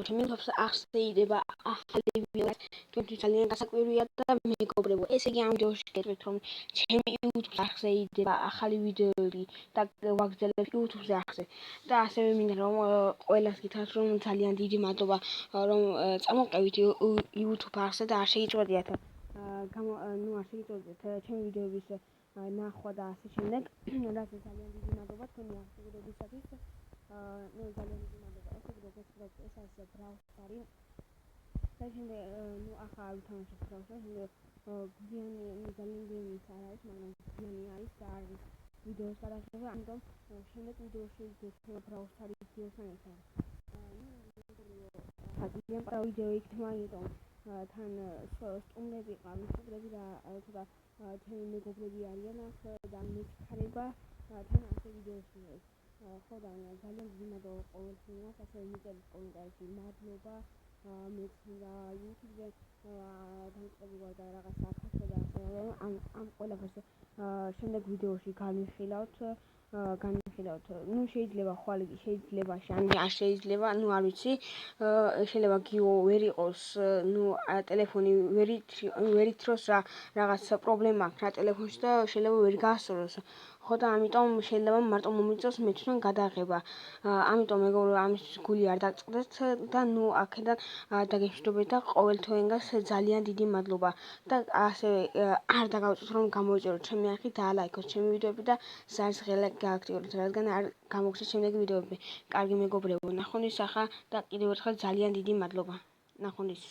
ჩემს ახსენდება ახალი ვიდეო თქვენთვის ძალიან გასაკვირია და მეგობრებო, ესე იგი ამ ვიდეოში გეტყვით რომ ჩემი YouTube-ს ახსენდება ახალი ვიდეოები და ვაგრძელებ YouTube-ზე ახსნას და ასევე მინდა რომ ყველას გითხრათ რომ ძალიან დიდი მადლობა რომ წამოყევით YouTube ახსნას და არ შეიწოდიათ არ შეიწოდეთ ჩემი ვიდეოების ნახვა და ასე შემდეგ. რაც ძალიან დიდი მადლობა თქვენი აღზრდებისათვის. ძალიან დიდი მადლობა. ესე იგი როგორც ვთქვათ, ეს არის Brawl Stars. და შემდეგ ახლა არ ვთამაშობ Brawl Stars, გვიანი ძალიან გემის არ არის, მაგრამ გვიანი არის და არის ვიდეოს გადაღება, ამიტომ შემდეგ ვიდეოში ვიდეო Brawl Stars ვიდეოსთან ერთად. ძალიან პარა ვიდეო იქნება, იმიტომ თან სტუმრები ყავისუბრები და ცოტა ჩემი მეგობრები არიან ახლა და მეჩქარება თან ასე ვიდეოში. ხო და ძალიან დიდი მადლობა ყოველთვის, ასევე მიწერეთ კომენტარებში მადლობა მეცნდა YouTube-ზე დამწყები ვარ და რაღაცა ახასო და ამ ყველაფერს შემდეგ ვიდეოში განვიხილავთ. ნუ შეიძლება ხვალ შეიძლება ან არ შეიძლება, ნუ არ ვიცი, შეიძლება გიო ვერ იყოს, ნუ ტელეფონი ვერ ითროს რაღაც პრობლემა აქვს რა ტელეფონში და შეიძლება ვერ გაასწოროს. ხო და ამიტომ შეიძლება მარტო მომიწევს მე თვითონ გადაღება. ამიტომ მეგობრებო, ამისთვის გული არ დაგწყდეთ და ნუ აქედან დაგეშვიდობეთ და ყოველთვიენგას ძალიან დიდი მადლობა. და ასევე არ დაგავიწყოთ რომ გამოიწეროთ ჩემი არხი და ალაიქოთ ჩემი ვიდეოები და ზარს ღელა გააქტიუროთ, რადგან არ გამოგცეთ შემდეგი ვიდეოები. კარგი მეგობრებო, ნახვამდის ახლა და კიდევ ერთხელ ძალიან დიდი მადლობა. ნახვამდის.